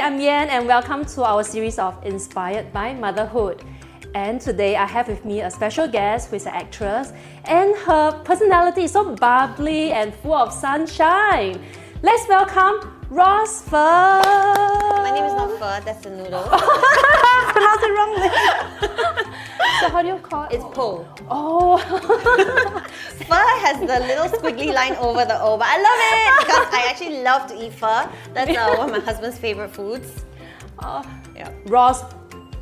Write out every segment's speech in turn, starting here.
I'm Yen and welcome to our series of Inspired by Motherhood. And today I have with me a special guest who is an actress and her personality is so bubbly and full of sunshine. Let's welcome Ros Pho. My name is not Pho, that's a noodle. Pronounce it wrongly. So how do you call it? It's Po. Oh. Pho has the little squiggly line over the O, but I love it because I actually love to eat pho. That's one of my husband's favorite foods. Yeah. Ros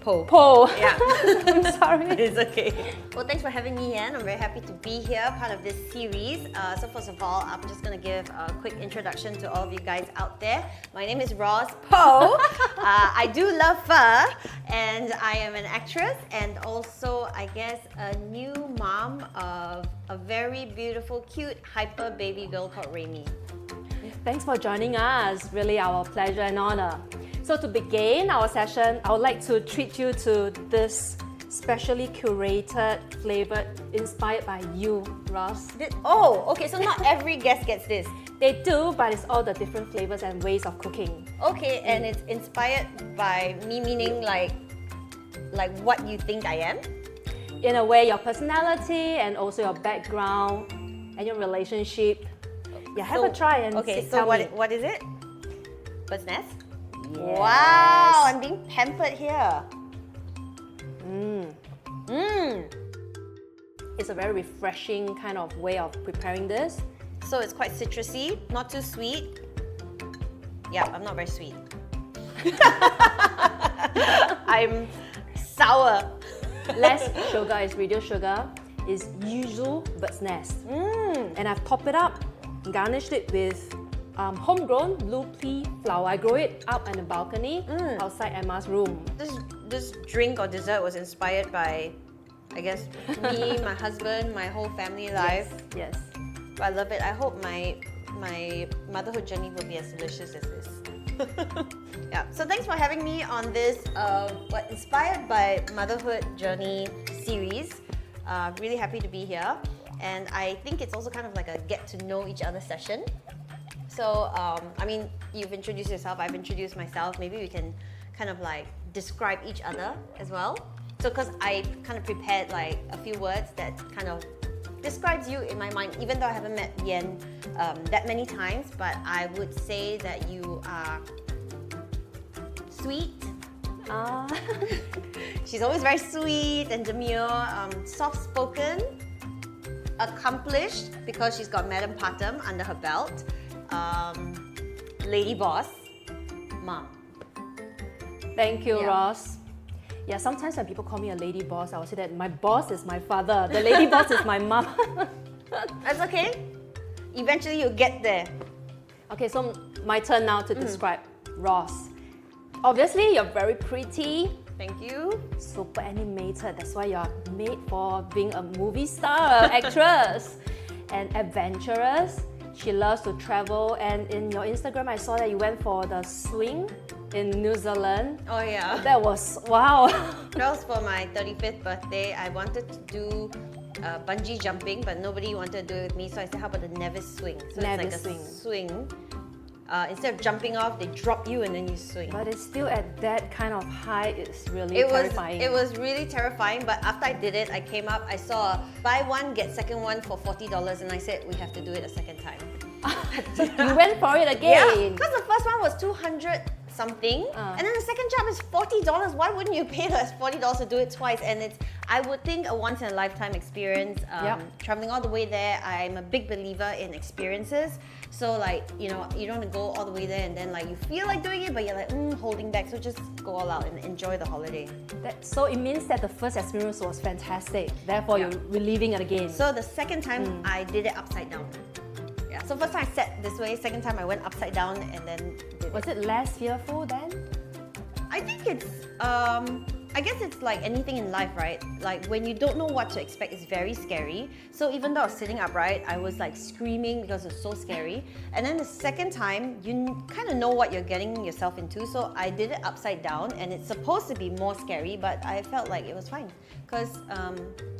Po. Pho. Yeah. I'm sorry. It's okay. Well, thanks for having me, Yen. I'm very happy to be here, part of this series. So first of all, I'm just going to give a quick introduction to all of you guys out there. My name is Ros Pho. I do love pho, and I am an actress and also, I guess, a new mom of a very beautiful, cute, hyper baby girl called Raimi. Thanks for joining us. Really our pleasure and honor. So to begin our session, I would like to treat you to this specially curated, flavored, inspired by you, Ros. Oh, okay, so not every guest gets this. They do, but it's all the different flavors and ways of cooking. Okay, and it's inspired by me, meaning like what you think I am? In a way, your personality and also your background and your relationship. Yeah, have a try and okay, so tell me. what is it? Bird's nest? Yes. Wow, I'm being pampered here. It's a very refreshing kind of way of preparing this. So it's quite citrusy, not too sweet. Yeah, I'm not very sweet. I'm sour. Less sugar is reduced sugar. Is yuzu bird's nest. And I've topped it up, garnished it with homegrown blue pea flower. I grow it up on the balcony outside Emma's room. This drink or dessert was inspired by, I guess, me, my husband, my whole family life. Yes. I love it. I hope my motherhood journey will be as delicious as this. Yeah. So thanks for having me on this inspired by motherhood journey series. Really happy to be here, and I think it's also kind of like a get to know each other session. So I mean, you've introduced yourself. I've introduced myself. Maybe we can kind of like describe each other as well. So because I kind of prepared like a few words that kind of describes you in my mind, even though I haven't met Yen that many times, but I would say that you are sweet. She's always very sweet and demure, soft-spoken, accomplished because she's got Madam Patam under her belt, lady boss, mom. Thank you, Yeah. Ros. Yeah, sometimes when people call me a lady boss, I will say that my boss is my father. The lady boss is my mom. That's okay. Eventually you'll get there. Okay, so my turn now to describe Ros. Obviously, you're very pretty, Thank you. super animated. That's why you're made for being a movie star, actress, and adventurous. She loves to travel, and in your Instagram, I saw that you went for the swing in New Zealand. Oh yeah. That was wow. That was for my 35th birthday. I wanted to do bungee jumping, but nobody wanted to do it with me. So I said, how about the Nevis swing? So Nevis it's like a swing. swing. Instead of jumping off, they drop you and then you swing. But it's still at that kind of height. It's really It terrifying. was really terrifying, but after I did it, I came up, I saw buy one, get second one for $40, and I said, we have to do it a second time. You went for it Yeah, again. because the first one was 200 something, and then the second job is $40. Why wouldn't you pay us $40 to do it twice? And it's, I would think, a once in a lifetime experience. Traveling all the way there, I'm a big believer in experiences. So like, you know, you don't want to go all the way there and then like you feel like doing it, but you're like holding back. So just go all out and enjoy the holiday. So it means that the first experience was fantastic. Therefore, you're reliving it again. So the second time I did it upside down. Yeah. So first time I sat this way, second time I went upside down and then did Was it less fearful then? I think it's, I guess it's like anything in life, right? Like when you don't know what to expect, it's very scary. So even though I was sitting upright, I was like screaming because it's so scary. And then the second time, you kind of know what you're getting yourself into. So I did it upside down and it's supposed to be more scary, but I felt like it was fine. Because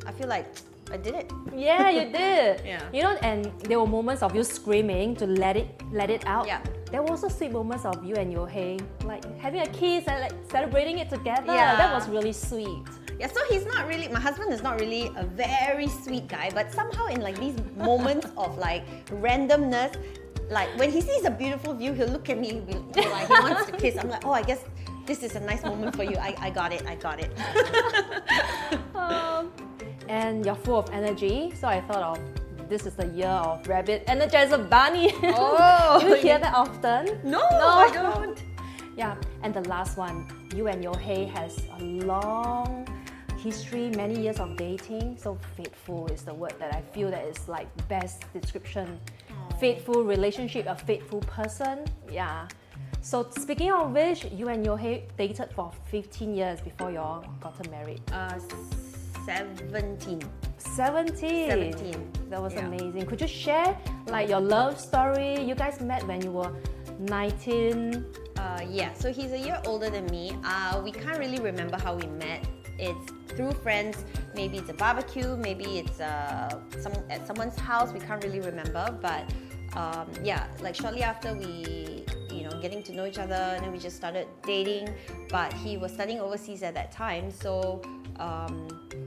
I feel like I did it. Yeah, you did. Yeah. You know, and there were moments of you screaming to let it out. Yeah. There were also sweet moments of you and your Hey, like having a kiss and like celebrating it together. Yeah. That was really sweet. Yeah, so he's not really, my husband is not really a very sweet guy, but somehow in like these moments of like randomness, like when he sees a beautiful view, he'll look at me, he'll be like, he wants to kiss. I'm like, oh, I guess this is a nice moment for you. I got it. And you're full of energy, so I thought of this is the year of Rabbit Energizer Bunny. Oh, Do you hear that often? No, I don't. Yeah, and the last one, you and your Hey has a long history, many years of dating. So faithful is the word that I feel that is like best description. Faithful relationship, a faithful person. Yeah. So speaking of which, you and your Hey dated for 15 years before you all got married. 17. 17. 17. That was Yeah. amazing. Could you share like your love story? You guys met when you were 19. Yeah, so he's a year older than me. We can't really remember how we met. It's through friends. Maybe it's a barbecue. Maybe it's at someone's house. We can't really remember. But yeah, like shortly after we, getting to know each other, and then we just started dating. But he was studying overseas at that time, so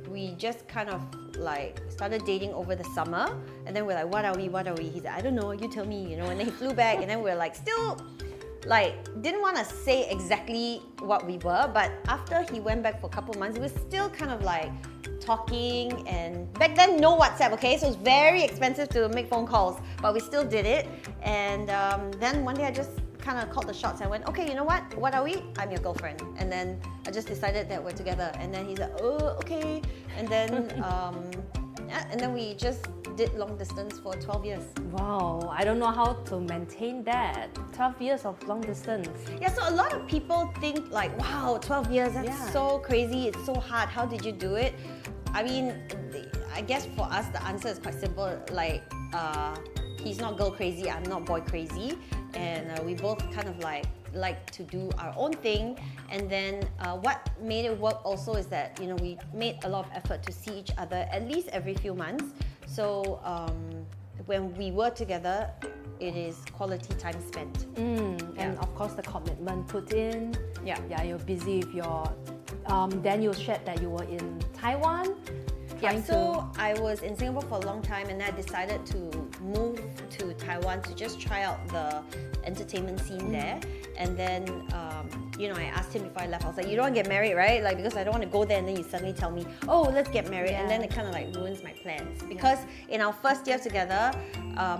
we just kind of like started dating over the summer. And then we're like, what are we? He's like, I don't know. You tell me. And then he flew back, and then we're like still. Like, didn't want to say exactly what we were, but after he went back for a couple months, we were still kind of like talking. And back then, no WhatsApp, okay? So it's very expensive to make phone calls, but we still did it. And then one day I just kind of called the shots. I went, okay, you know what? What are we? I'm your girlfriend. And then I just decided that we're together. And then he's like, oh, okay. And then, and then we just did long distance for 12 years. Wow, I don't know how to maintain that. 12 years of long distance. Yeah, so a lot of people think like, wow, 12 years, that's so crazy, it's so hard, how did you do it? I mean, I guess for us, the answer is quite simple. Like, he's not girl crazy, I'm not boy crazy. And we both kind of like to do our own thing. And then what made it work also is that, we made a lot of effort to see each other at least every few months. So when we were together, it is quality time spent. And of course the commitment put in. Yeah. Yeah, you're busy with your... then you shared that you were in Taiwan. Yeah, so I was in Singapore for a long time, and I decided to move to Taiwan to just try out the entertainment scene there. And then, I asked him before I left, I was like, you don't want to get married, right? Like, because I don't want to go there and then you suddenly tell me, oh, let's get married. And then it kind of like ruins my plans. Because in our first year together,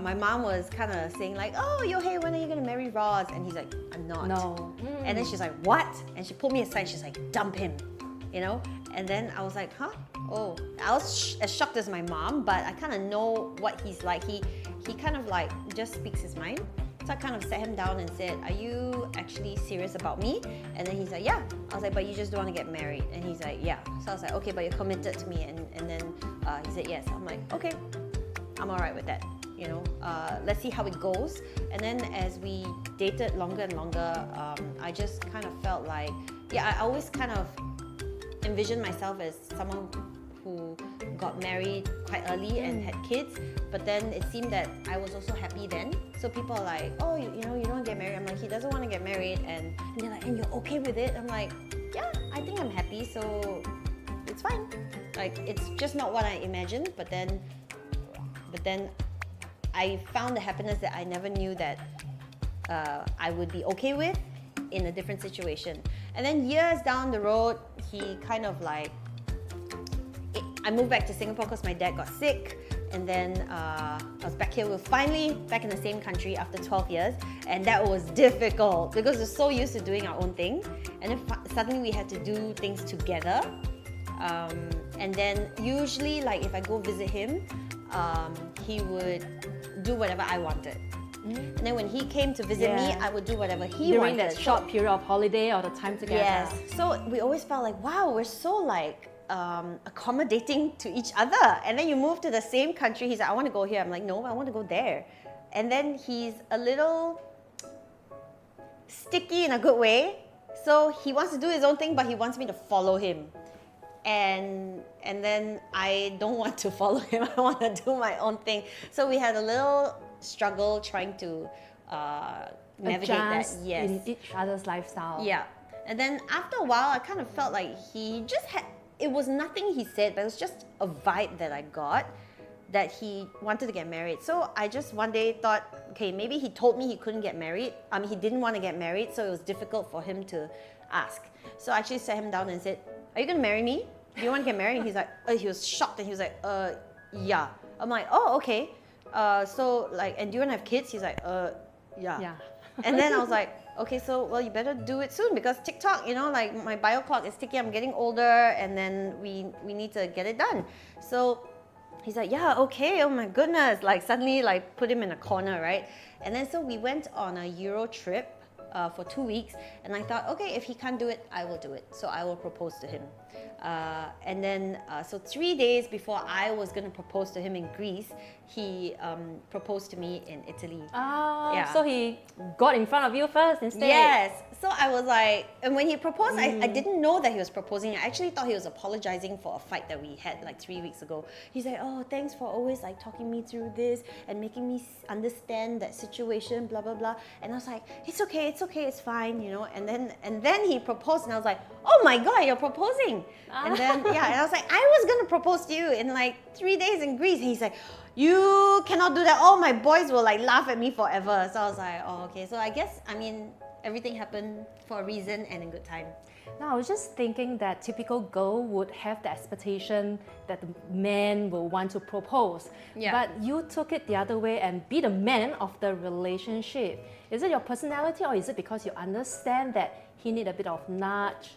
my mom was kind of saying like, oh, Hey, when are you going to marry Roz? And he's like, I'm not. No. And then she's like, what? And she pulled me aside, she's like, dump him. And then I was like, huh? Oh, I was as shocked as my mom, but I kind of know what he's like. He kind of like just speaks his mind. So I kind of sat him down and said, are you actually serious about me? And then he's like, yeah. I was like, but you just don't want to get married. And he's like, yeah. So I was like, okay, but you're committed to me. And then he said, yes. I'm like, okay, I'm all right with that. Let's see how it goes. And then as we dated longer and longer, I just kind of felt like, I always kind of envisioned myself as someone who got married quite early and had kids, but then it seemed that I was also happy then. So people are like, oh, you don't get married. I'm like, he doesn't want to get married, and they're like, and you're okay with it? I'm like, yeah, I think I'm happy, so it's fine. Like, it's just not what I imagined, but then I found the happiness that I never knew that I would be okay with in a different situation. And then years down the road, he kind of like, I moved back to Singapore because my dad got sick, and then I was back here. We were finally back in the same country after 12 years, and that was difficult because we're so used to doing our own thing, and then suddenly we had to do things together. And then usually, like if I go visit him, he would do whatever I wanted. And then when he came to visit me, I would do whatever he During wanted. that short period of holiday or the time together. Yes. So we always felt like, wow, we're so like accommodating to each other. And then you move to the same country. He's like, I want to go here. I'm like, no, I want to go there. And then he's a little sticky in a good way. So he wants to do his own thing, but he wants me to follow him. and then I don't want to follow him. I want to do my own thing. So we had a little struggle trying to navigate Adjust that. Yes. in each other's lifestyle. Yeah. And then after a while, I kind of felt like he just had, it was nothing he said, but it was just a vibe that I got that he wanted to get married. So I just one day thought, okay, maybe he told me he couldn't get married. I mean, he didn't want to get married, so it was difficult for him to ask. So I actually sat him down and said, are you going to marry me? Do you want to get married? And he's like, he was shocked and he was like, yeah. I'm like, oh, okay. So like, and do you want to have kids? He's like, yeah. Yeah. And then I was like, okay, so well, you better do it soon because TikTok, you know, like my bio clock is ticking. I'm getting older, and then we need to get it done. So he's like, yeah, okay. Oh my goodness! Like suddenly, like put him in a corner, right? And then so we went on a Euro trip for 2 weeks, and I thought, okay, if he can't do it, I will do it. So I will propose to him. And then, so 3 days before I was going to propose to him in Greece, he proposed to me in Italy. Yeah. So he got in front of you first instead? Yes. So I was like, and when he proposed, I didn't know that he was proposing. I actually thought he was apologizing for a fight that we had like 3 weeks ago. He's like, oh, thanks for always like talking me through this and making me understand that situation, blah, blah, blah. And I was like, it's okay, it's fine, you know. And then he proposed, and I was like, oh my God, you're proposing. And then, yeah, and I was like, I was going to propose to you in like 3 days in Greece. And he's like, you cannot do that. All my boys will like laugh at me forever. So I was like, oh, okay. So I guess, I mean, everything happened for a reason and in good time. Now, I was just thinking that typical girl would have the expectation that the man will want to propose. Yeah. But you took it the other way and be the man of the relationship. Is it your personality, or is it because you understand that he need a bit of nudge?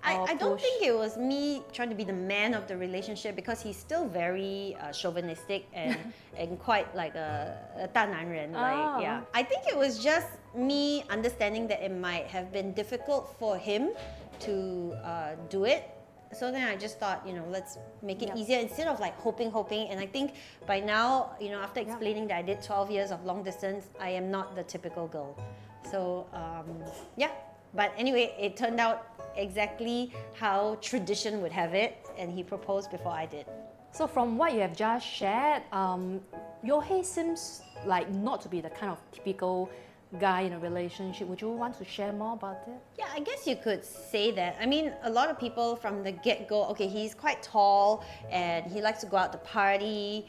I don't think it was me trying to be the man of the relationship, because he's still very chauvinistic and quite like a 大男人. Like, yeah. I think it was just me understanding that it might have been difficult for him to do it. So then I just thought, you know, let's make it easier instead of like hoping. And I think by now, you know, after explaining that I did 12 years of long distance, I am not the typical girl. So, yeah. But anyway, it turned out exactly how tradition would have it, and he proposed before I did. So from what you have just shared, Yohei seems like not to be the kind of typical guy in a relationship. Would you want to share more about it? Yeah, I guess you could say that. I mean, a lot of people from the get-go, okay, he's quite tall and he likes to go out to party.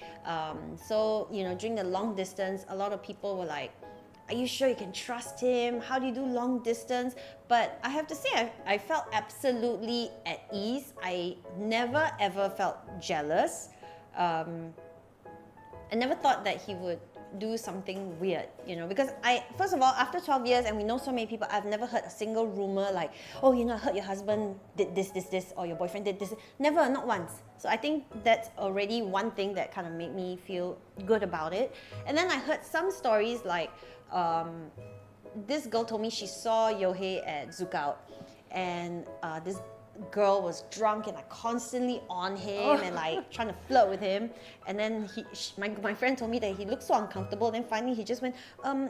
So, you know, during the long distance, a lot of people were like, are you sure you can trust him? How do you do long distance? But I have to say, I felt absolutely at ease. I never ever felt jealous. I never thought that he would do something weird, you know, because first of all, after 12 years and we know so many people, I've never heard a single rumor like, oh, you know, I heard your husband did this, or your boyfriend did this. Never, not once. So I think that's already one thing that kind of made me feel good about it. And then I heard some stories like, this girl told me she saw Yohei at Zookout, and this girl was drunk and like constantly on him and like trying to flirt with him. And then my friend told me that he looked so uncomfortable. Then finally he just went,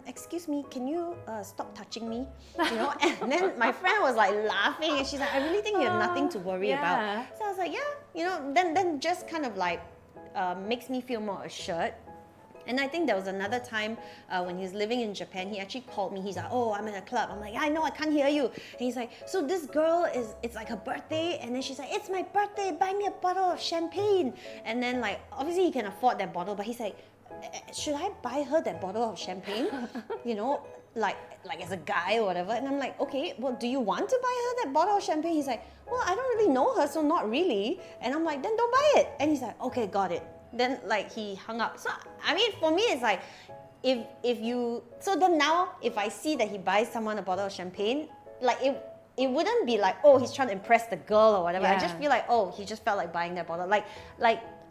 excuse me, can you stop touching me? You know. And then my friend was like laughing, and she's like, I really think you have nothing to worry about. So I was like, yeah, you know. Then just kind of like makes me feel more assured. And I think there was another time when he was living in Japan, he actually called me. He's like, oh, I'm in a club. I'm like, yeah, I know, I can't hear you. And he's like, so this girl it's like her birthday. And then she's like, it's my birthday, buy me a bottle of champagne. And then like, obviously he can afford that bottle, but he's like, should I buy her that bottle of champagne? You know, like as a guy or whatever. And I'm like, okay, well, do you want to buy her that bottle of champagne? He's like, well, I don't really know her, so not really. And I'm like, then don't buy it. And he's like, okay, got it. Then like he hung up. So I mean, for me it's like, if you, so then now if I see that he buys someone a bottle of champagne, like it wouldn't be like, oh, he's trying to impress the girl or whatever. I just feel like, oh, he just felt like buying that bottle. Like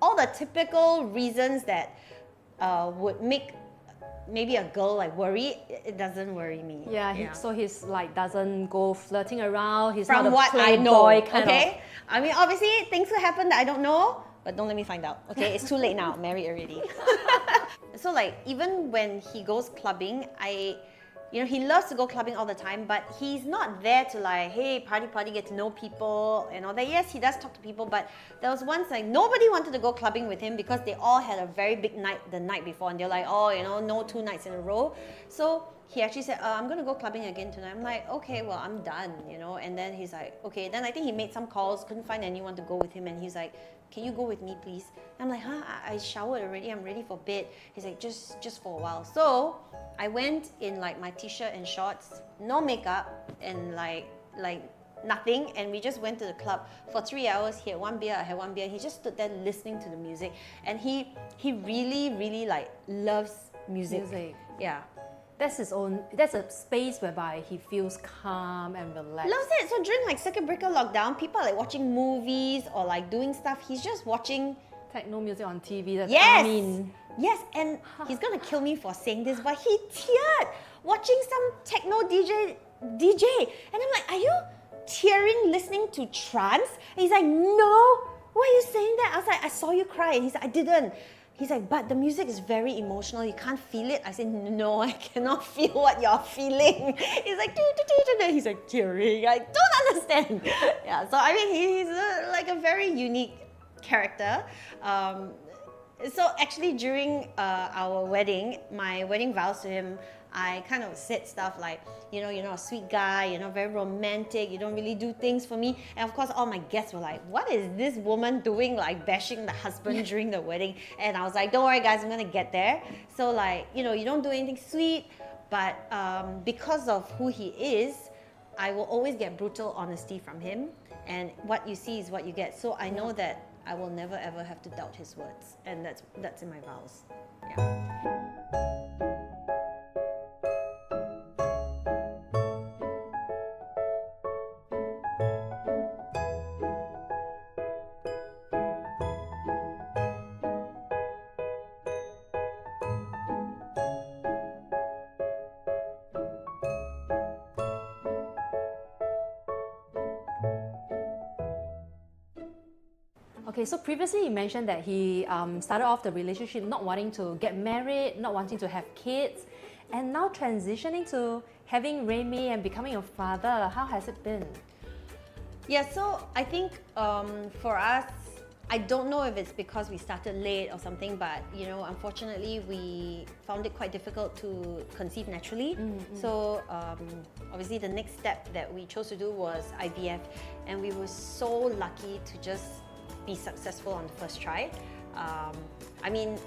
all the typical reasons that would make maybe a girl like worry, it doesn't worry me. So he's like doesn't go flirting around. He's from not a what I know, playboy kind okay? of. I mean, obviously things will happen that I don't know, but don't let me find out, okay? It's too late now, married already. So like, even when he goes clubbing, you know, he loves to go clubbing all the time, but he's not there to like, hey, party, get to know people and all that. Yes, he does talk to people, but there was once like nobody wanted to go clubbing with him because they all had a very big night the night before, and they're like, oh, you know, no 2 nights in a row. So he actually said, I'm gonna go clubbing again tonight. I'm like, okay, well, I'm done, you know. And then he's like, okay. Then I think he made some calls, couldn't find anyone to go with him, and he's like, can you go with me, please? I'm like, huh? I showered already. I'm ready for bed. He's like, just for a while. So I went in like my t-shirt and shorts, no makeup, and like nothing, and we just went to the club for 3 hours. He had 1 beer, I had 1 beer. He just stood there listening to the music, and he really like loves music. Yeah. That's a space whereby he feels calm and relaxed. Loves it. So during like circuit breaker lockdown, people are like watching movies or like doing stuff. He's just watching techno music on TV. That's yes, Amin. yes, and he's gonna kill me for saying this, but he teared watching some techno DJ, and I'm like, are you tearing listening to trance? And he's like, no. Why are you saying that? I was like, I saw you cry. And he's like, I didn't. He's like, but the music is very emotional. You can't feel it. I said, no, I cannot feel what you're feeling. He's like, he's like tearing. I don't understand. Yeah, so I mean, he's like a very unique character. So actually, during our wedding, my wedding vows to him, I kind of said stuff like, you know, you're not a sweet guy, you're not very romantic, you don't really do things for me. And of course, all my guests were like, what is this woman doing, like bashing the husband during the wedding? And I was like, don't worry guys, I'm gonna get there. So like, you know, you don't do anything sweet, but because of who he is, I will always get brutal honesty from him. And what you see is what you get. So I know that I will never ever have to doubt his words. And that's in my vows. Yeah. Okay, so previously you mentioned that he started off the relationship not wanting to get married, not wanting to have kids, and now transitioning to having Remy and becoming a father. How has it been? Yeah, so I think for us, I don't know if it's because we started late or something, but you know, unfortunately, we found it quite difficult to conceive naturally. So obviously, the next step that we chose to do was IVF, and we were so lucky to just be successful on the first try. I mean,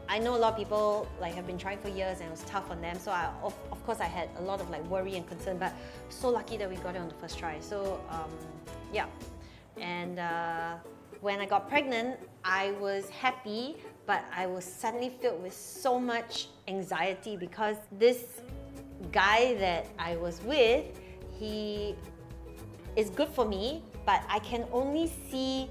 I know a lot of people like have been trying for years and it was tough on them. So of course I had a lot of like worry and concern, but so lucky that we got it on the first try. So yeah, and when I got pregnant, I was happy, but I was suddenly filled with so much anxiety because this guy that I was with, he is good for me, but I can only see,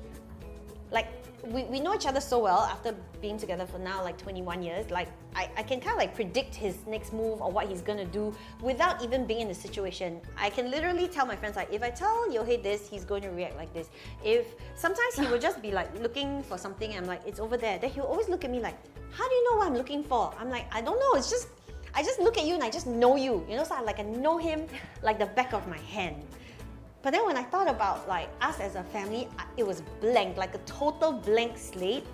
like, we know each other so well after being together for now like 21 years. Like I can kind of like predict his next move or what he's gonna do without even being in the situation. I can literally tell my friends like, if I tell Yohei this, he's going to react like this. If sometimes he would just be like looking for something and I'm like, it's over there. Then he'll always look at me like, how do you know what I'm looking for? I'm like, I don't know. It's just I just look at you and I just know you. You know, so I know him like the back of my hand. But then when I thought about like us as a family, it was blank, like a total blank slate.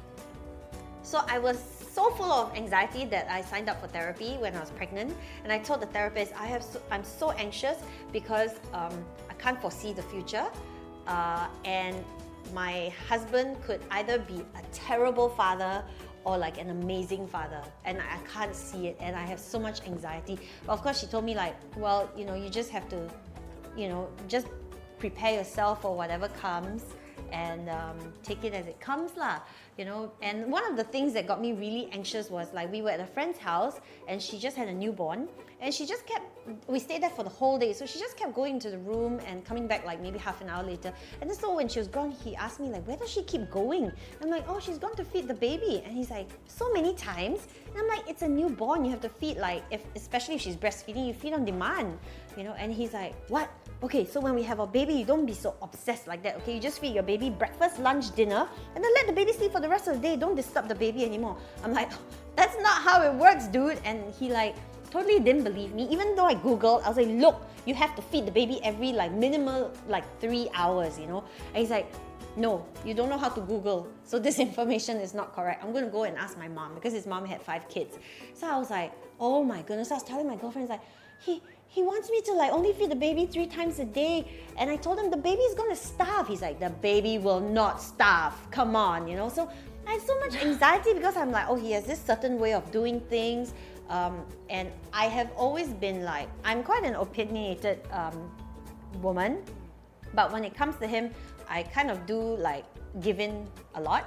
So I was so full of anxiety that I signed up for therapy when I was pregnant. And I told the therapist, I'm so anxious because I can't foresee the future. And my husband could either be a terrible father or like an amazing father, and I can't see it, and I have so much anxiety. But of course she told me like, well, you know, you just have to, you know, just prepare yourself for whatever comes and take it as it comes lah, you know. And one of the things that got me really anxious was like, we were at a friend's house and she just had a newborn, and she just kept, we stayed there for the whole day, so she just kept going into the room and coming back like maybe half an hour later. And then so when she was gone, he asked me like, where does she keep going? I'm like, oh, she's gone to feed the baby. And he's like, so many times? And I'm like, it's a newborn, you have to feed, like, especially if she's breastfeeding, you feed on demand, you know. And he's like, what? Okay, so when we have our baby, you don't be so obsessed like that, okay? You just feed your baby breakfast, lunch, dinner, and then let the baby sleep for the rest of the day. Don't disturb the baby anymore. I'm like, that's not how it works, dude. And he like totally didn't believe me. Even though I Googled, I was like, look, you have to feed the baby every like minimal like 3 hours, you know? And he's like, no, you don't know how to Google. So this information is not correct. I'm gonna go and ask my mom because his mom had 5 kids. So I was like, oh my goodness. I was telling my girlfriends like, he wants me to like only feed the baby 3 times a day. And I told him the baby is gonna starve. He's like, the baby will not starve. Come on, you know? So I had so much anxiety because I'm like, oh, he has this certain way of doing things. And I have always been like, I'm quite an opinionated woman. But when it comes to him, I kind of do like give in a lot.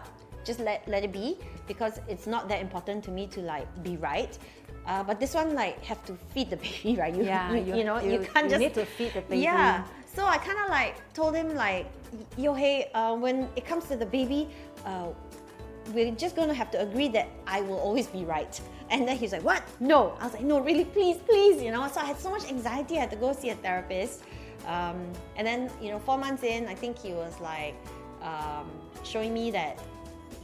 Just let it be, because it's not that important to me to like be right. But this one like have to feed the baby, right? You can't just need to feed the baby. Yeah. So I kind of like told him like, Yohei, when it comes to the baby, we're just gonna have to agree that I will always be right. And then he's like, what? No. I was like, no, really, please, you know. So I had so much anxiety. I had to go see a therapist. And then, 4 months in, I think he was like showing me that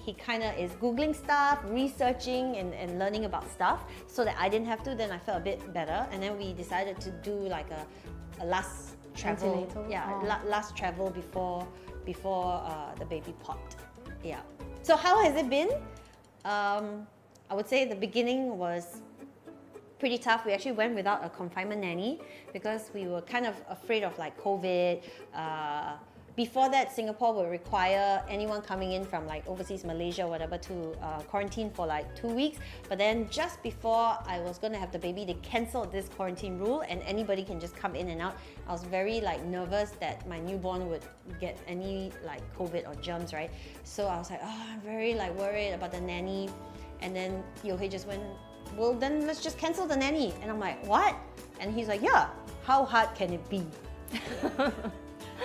he kind of is Googling stuff, researching and learning about stuff so that I didn't have to. Then I felt a bit better. And then we decided to do like a last travel. Antenatal? Yeah, last travel before the baby popped. Yeah. So how has it been? I would say the beginning was pretty tough. We actually went without a confinement nanny because we were kind of afraid of like COVID. Before that, Singapore would require anyone coming in from like overseas, Malaysia, whatever, to quarantine for like 2 weeks. But then just before I was going to have the baby, they cancelled this quarantine rule and anybody can just come in and out. I was very like nervous that my newborn would get any like COVID or germs, right? So I was like, oh, I'm very like worried about the nanny. And then Yohei just went, well, then let's just cancel the nanny. And I'm like, what? And he's like, yeah, how hard can it be?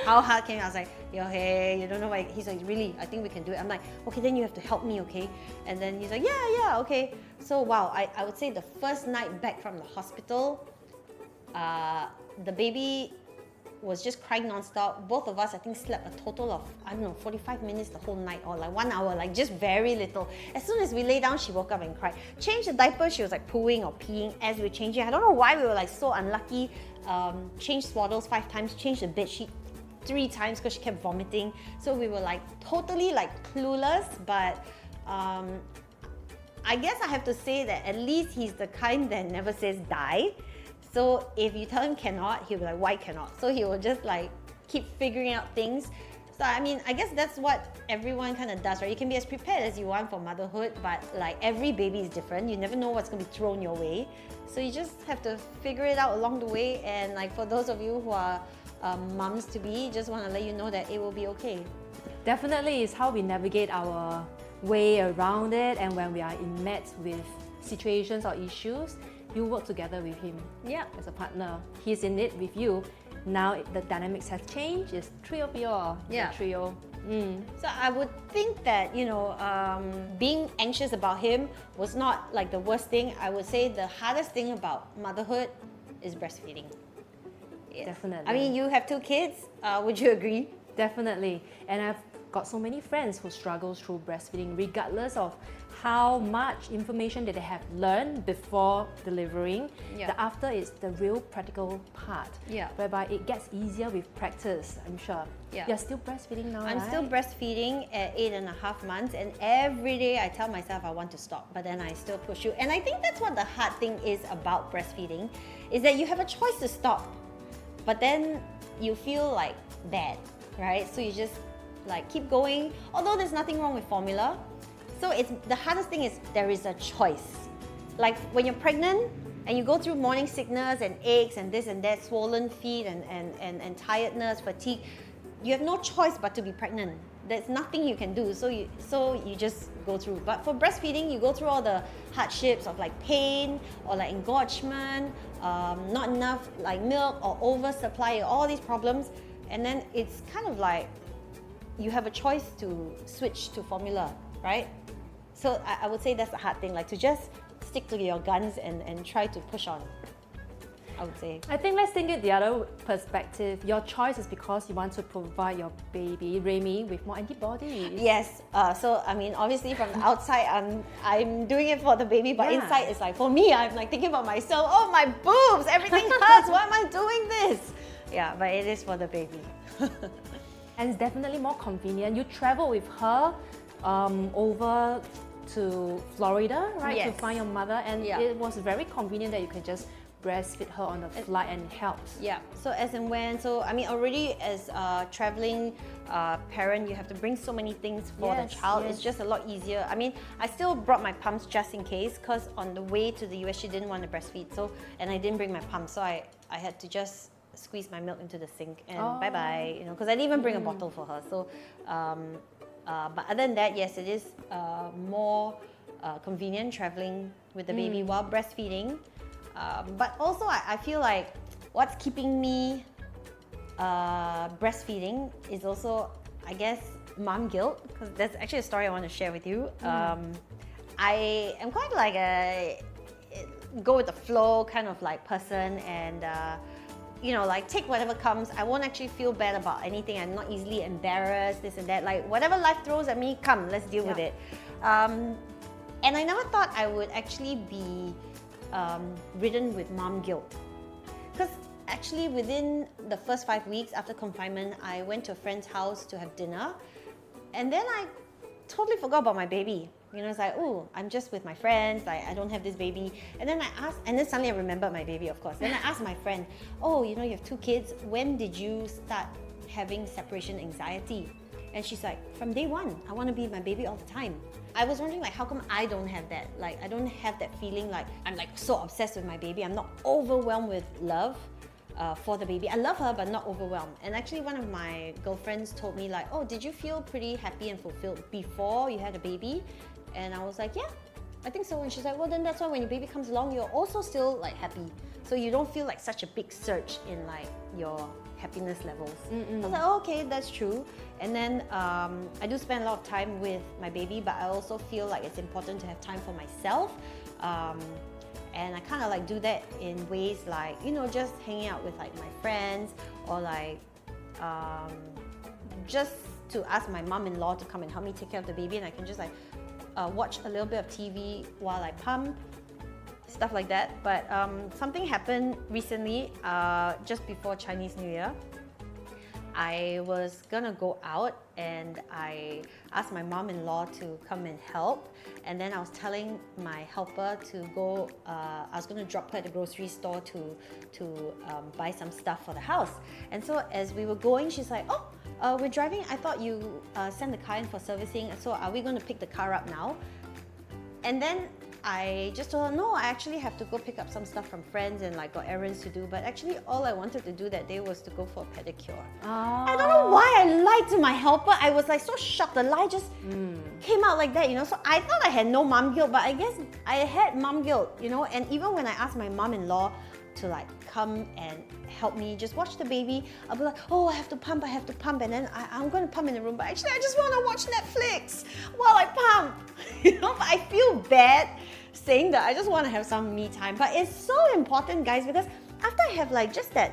How hard can it? I was like, Yohei, you don't know why. He's like, really, I think we can do it. I'm like, okay, then you have to help me, okay? And then he's like, yeah, okay. So wow, I would say the first night back from the hospital, the baby was just crying non-stop. Both of us, I think, slept a total of, 45 minutes the whole night, or like 1 hour, like just very little. As soon as we lay down, she woke up and cried. Changed the diaper, she was like pooing or peeing as we were changing. I don't know why we were like so unlucky. Changed swaddles 5 times, changed the bed sheet 3 times because she kept vomiting. So we were like totally like clueless, but I guess I have to say that at least he's the kind that never says die. So if you tell him cannot, he'll be like, why cannot? So he will just like keep figuring out things. So I mean, I guess that's what everyone kind of does, right? You can be as prepared as you want for motherhood, but like every baby is different. You never know what's going to be thrown your way. So you just have to figure it out along the way. And like for those of you who are moms to be, just want to let you know that it will be okay. Definitely, it's how we navigate our way around it, and when we are met with situations or issues, you work together with him. Yeah. As a partner. He's in it with you. Now the dynamics has changed. It's 3 of you all. Yeah. The trio. So I would think that, being anxious about him was not like the worst thing. I would say the hardest thing about motherhood is breastfeeding. Yeah. Definitely. I mean, you have 2 kids. Would you agree? Definitely. And I've got so many friends who struggle through breastfeeding regardless of how much information that they have learned before delivering. Yeah. The after is the real practical part. Yeah. Whereby it gets easier with practice, I'm sure. Yeah. You're still breastfeeding now, I'm right? still breastfeeding at 8.5 months, and every day I tell myself I want to stop, but then I still push you. And I think that's what the hard thing is about breastfeeding, is that you have a choice to stop, but then you feel like bad, right? So you just like keep going, although there's nothing wrong with formula. So it's the hardest thing is there is a choice. Like when you're pregnant and you go through morning sickness and aches and this and that, swollen feet and tiredness, fatigue, you have no choice but to be pregnant. There's nothing you can do, so you just go through. But for breastfeeding, you go through all the hardships of like pain or like engorgement, not enough like milk or oversupply, all these problems, and then it's kind of like you have a choice to switch to formula, right? So I would say that's the hard thing, like to just stick to your guns and try to push on. I would say. I think let's think it the other perspective. Your choice is because you want to provide your baby, Remy, with more antibodies. Yes. So I mean, obviously from the outside, I'm doing it for the baby, but Yeah. inside it's like for me, I'm like thinking about myself. Oh, my boobs! Everything hurts. Why am I doing this? Yeah, but it is for the baby. And it's definitely more convenient. You travel with her over to Florida, right, to Yes. find your mother, and Yeah. it was very convenient that you can just breastfeed her on the flight and it helps. Yeah. So as and when, so I mean, already as a traveling parent, you have to bring so many things for the Yes, child. yes. It's just a lot easier. I mean, I still brought my pumps just in case, because on the way to the US, she didn't want to breastfeed. So, and I didn't bring my pump, so I had to just squeeze my milk into the sink and bye bye. You know, because I didn't even bring a bottle for her. So, but other than that, yes, it is more convenient traveling with the baby while breastfeeding. But also, I feel like what's keeping me breastfeeding is also, I guess, mom guilt, because that's actually a story I want to share with you. I am quite like a go with the flow kind of like person, and you know, like take whatever comes. I won't actually feel bad about anything. I'm not easily embarrassed, this and that. Like whatever life throws at me, come, let's deal with it. And I never thought I would actually be ridden with mom guilt, because actually within the first 5 weeks after confinement, I went to a friend's house to have dinner, and then I totally forgot about my baby. You know, it's like, oh, I'm just with my friends, I don't have this baby. And then I asked, and then suddenly I remembered my baby, of course. Then I asked my friend, oh, you know, you have 2 kids, when did you start having separation anxiety? And she's like, from day 1, I want to be with my baby all the time. I was wondering, like, how come I don't have that? Like, I don't have that feeling like I'm like so obsessed with my baby. I'm not overwhelmed with love for the baby. I love her, but not overwhelmed. And actually, one of my girlfriends told me like, oh, did you feel pretty happy and fulfilled before you had a baby? And I was like, yeah, I think so. And she's like, well, then that's why when your baby comes along, you're also still like happy. So you don't feel like such a big surge in like your happiness levels. I was like, oh, okay, that's true. And then I do spend a lot of time with my baby, but I also feel like it's important to have time for myself. And I kind of like do that in ways like, you know, just hanging out with like my friends, or like just to ask my mom-in-law to come and help me take care of the baby, and I can just like watch a little bit of TV while I pump, stuff like that. But something happened recently, just before Chinese New Year. I was gonna go out and I asked my mom-in-law to come and help, and then I was telling my helper to go, I was gonna drop her at the grocery store to buy some stuff for the house. And so as we were going, she's like, oh, we're driving, I thought you sent the car in for servicing, so are we gonna pick the car up now? And then I just told her, no, I actually have to go pick up some stuff from friends and like got errands to do. But actually all I wanted to do that day was to go for a pedicure. I don't know why I lied to my helper. I was like so shocked. The lie just came out like that, you know. So I thought I had no mom guilt, but I guess I had mom guilt, you know. And even when I asked my mom-in-law to like come and help me just watch the baby, I'll be like, oh, I have to pump, and then I'm going to pump in the room, but actually I just want to watch Netflix while I pump. You know, but I feel bad saying that I just want to have some me time. But it's so important, guys, because after I have like just that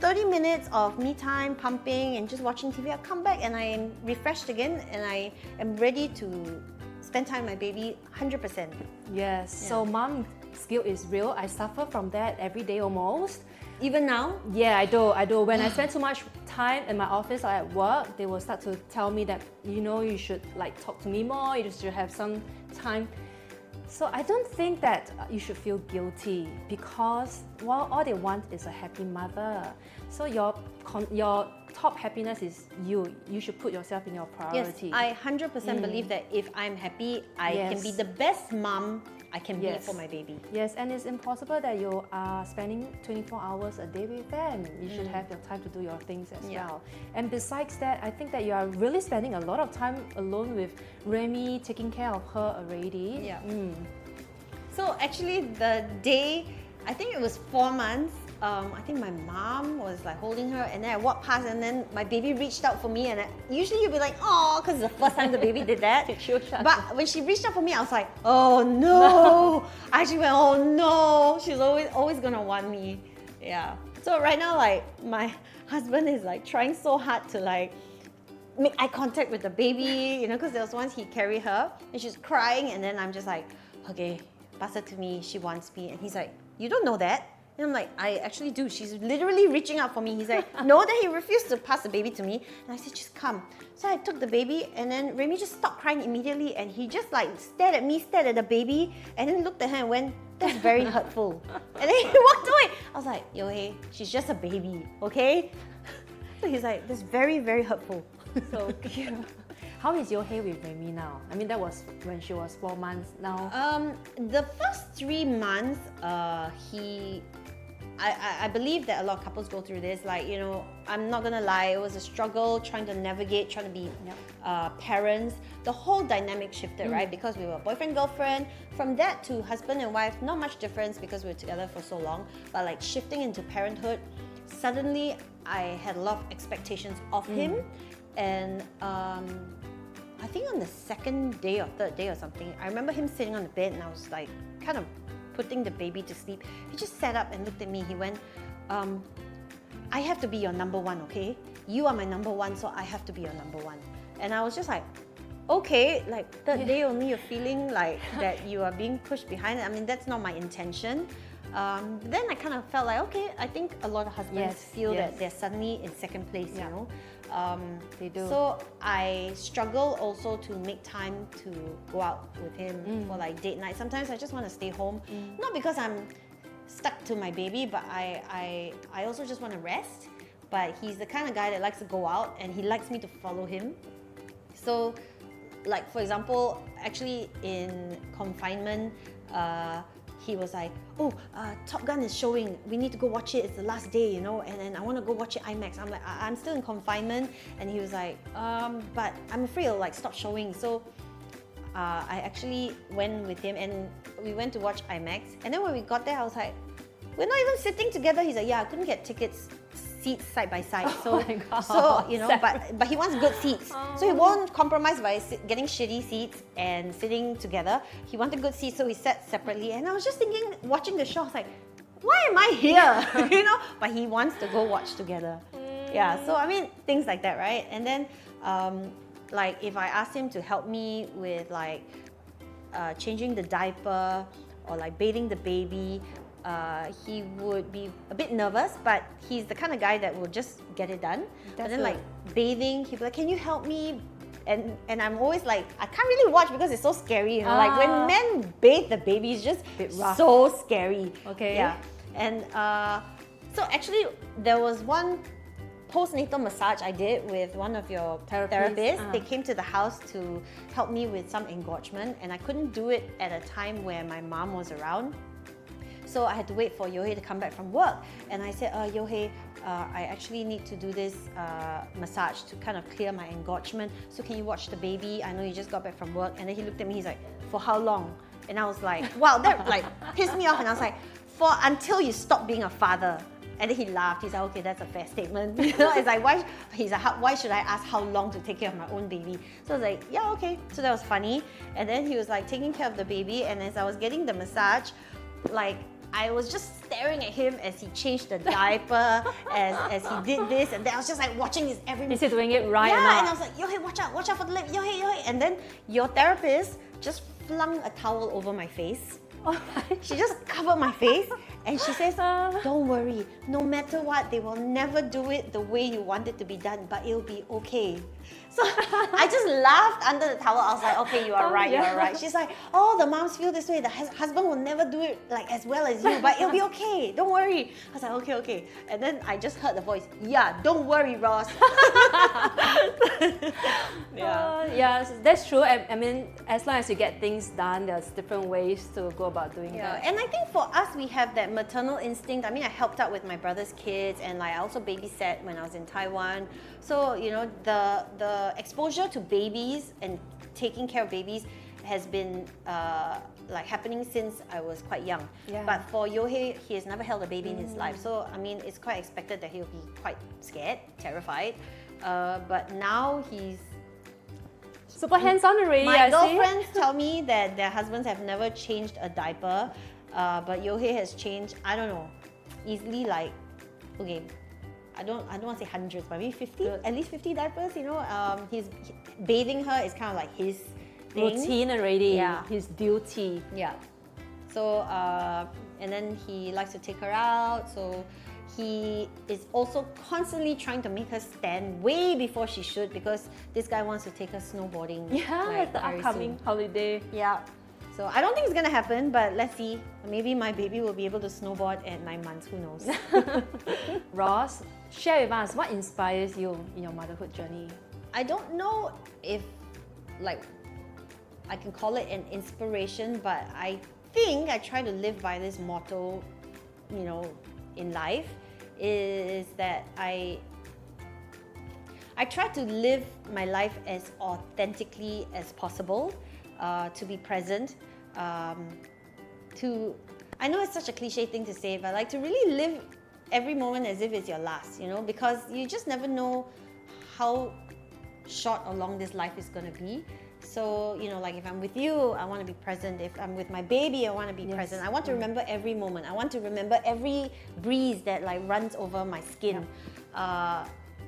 30 minutes of me time pumping and just watching TV, I come back and I am refreshed again, and I am ready to spend time with my baby 100%. Yes, so mom's guilt is real. I suffer from that every day almost. Even now? Yeah, I do. When I spend too much time in my office or at work, they will start to tell me that, you know, you should like talk to me more, you should have some time. So I don't think that you should feel guilty, because well, all they want is a happy mother. So your top happiness is you. You should put yourself in your priority. Yes, I 100% believe that if I'm happy, I can be the best mom I can be for my baby. Yes, and it's impossible that you are spending 24 hours a day with them. You should have your time to do your things as well. And besides that, I think that you are really spending a lot of time alone with Remy, taking care of her already. Yeah. So actually the day, I think it was 4 months, I think my mom was like holding her, and then I walked past, and then my baby reached out for me, and usually you'll be like, oh, because it's the first time the baby did that. But when she reached out for me, I was like, oh no. I actually went, oh no, she's always gonna want me. Yeah. So right now, like, my husband is like trying so hard to like make eye contact with the baby, you know, because there was once he carried her and she's crying, and then I'm just like, okay, pass her to me, she wants me. And he's like, you don't know that? And I'm like, I actually do. She's literally reaching out for me. He's like, no, then he refused to pass the baby to me. And I said, just come. So I took the baby, and then Remy just stopped crying immediately, and he just like stared at me, stared at the baby, and then looked at her and went, that's very hurtful. And then he walked away. I was like, Yo-Hei, she's just a baby, okay? So he's like, that's very, very hurtful. So cute. How is Yo-Hei with Remy now? I mean, that was when she was 4 months now. The first 3 months, I believe that a lot of couples go through this. Like, you know, I'm not gonna lie, it was a struggle trying to navigate, trying to be parents. The whole dynamic shifted, right? Because we were boyfriend, girlfriend. From that to husband and wife, not much difference because we were together for so long. But like shifting into parenthood, suddenly I had a lot of expectations of him. And I think on the second day or third day or something, I remember him sitting on the bed, and I was like kind of putting the baby to sleep. He just sat up and looked at me. He went, I have to be your number one, okay? You are my number one, so I have to be your number one. And I was just like, okay, like third day only you're feeling like that you are being pushed behind. I mean, that's not my intention. Then I kind of felt like, okay, I think a lot of husbands feel that they're suddenly in second place, you know? They do. So I struggle also to make time to go out with him for like date night. Sometimes I just want to stay home, not because I'm stuck to my baby, but I also just want to rest. But he's the kind of guy that likes to go out, and he likes me to follow him. So, like for example, actually in confinement, he was like, oh, Top Gun is showing, we need to go watch it, it's the last day, you know, and then I want to go watch it IMAX. I'm like, I'm still in confinement. And he was like, but I'm afraid it'll like stop showing. So I actually went with him, and we went to watch IMAX. And then when we got there, I was like, we're not even sitting together. He's like, yeah, I couldn't get seats side by side. So, my God. so you know, but he wants good seats. So he won't compromise by getting shitty seats and sitting together. He wanted good seats, so we sat separately. And I was just thinking, watching the show, I was like, why am I here? You know, but he wants to go watch together. Yeah, so I mean, things like that, right? And then, like if I asked him to help me with like changing the diaper or like bathing the baby, he would be a bit nervous, but he's the kind of guy that will just get it done. But then like bathing, he'd be like, can you help me? And I'm always like, I can't really watch because it's so scary. You know? Like when men bathe the baby, it's just so scary. Okay. Yeah. And so actually there was one postnatal massage I did with one of your therapists. They came to the house to help me with some engorgement, and I couldn't do it at a time where my mom was around. So I had to wait for Yo-Hei to come back from work. And I said, Yo-Hei, I actually need to do this massage to kind of clear my engorgement. So can you watch the baby? I know you just got back from work. And then he looked at me, he's like, for how long? And I was like, wow, that like pissed me off. And I was like, for until you stop being a father. And then he laughed. He's like, okay, that's a fair statement. You know, it's like, why should I ask how long to take care of my own baby? So I was like, yeah, okay. So that was funny. And then he was like taking care of the baby. And as I was getting the massage, like I was just staring at him as he changed the diaper, as he did this, and then I was just like watching his every move. Is he doing it right or Yeah, not? and I was like, Yo-Hei, watch out for the lip, Yo-Hei, Yo-Hei. And then your therapist just flung a towel over my face. She just covered my face, and she says, don't worry, no matter what, they will never do it the way you want it to be done, but it'll be okay. So I just laughed under the towel. I was like, okay, you are right, you are right. She's like, oh, the moms feel this way. The husband will never do it like as well as you, but it'll be okay. Don't worry. I was like, okay, okay. And then I just heard the voice, yeah, don't worry, Ross. Yeah, that's true. I mean, as long as you get things done, there's different ways to go about doing that. And I think for us, we have that maternal instinct. I mean, I helped out with my brother's kids, and like I also babysat when I was in Taiwan. So, you know, the exposure to babies and taking care of babies has been like happening since I was quite young. But for Yo-Hei, he has never held a baby in his life. So, I mean, it's quite expected that he'll be quite scared, terrified. But now he's super hands-on already. My girlfriends tell me that their husbands have never changed a diaper, but Yo-Hei has changed, I don't know, easily like, okay, I don't want to say hundreds, but maybe 50, at least 50 diapers. Bathing her is kind of like his thing. Routine already. Yeah. His duty. Yeah. So and then he likes to take her out. So he is also constantly trying to make her stand way before she should, because this guy wants to take her snowboarding. Yeah, like, the very upcoming soon. holiday. Yeah. So I don't think it's gonna happen, but let's see. Maybe my baby will be able to snowboard at 9 months. Who knows? Ross, share with us what inspires you in your motherhood journey. I don't know if like I can call it an inspiration, but I think I try to live by this motto, in life, is that I try to live my life as authentically as possible, to be present, I know it's such a cliche thing to say, but like to really live every moment as if it's your last, because you just never know how short or long this life is going to be. So, like if I'm with you, I want to be present. If I'm with my baby, I want to be present. I want to remember every moment. I want to remember every breeze that like runs over my skin.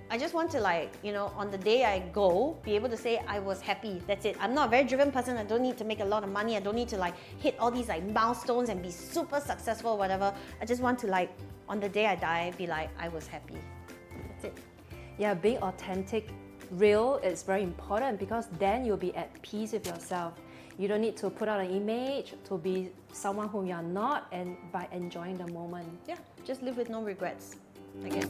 I just want to on the day I go, be able to say I was happy. That's it. I'm not a very driven person. I don't need to make a lot of money. I don't need to hit all these milestones and be super successful or whatever. I just want to on the day I die, be like, I was happy. That's it. Yeah, being authentic, real is very important, because then you'll be at peace with yourself. You don't need to put out an image to be someone whom you're not, and by enjoying the moment. Yeah, just live with no regrets, I guess.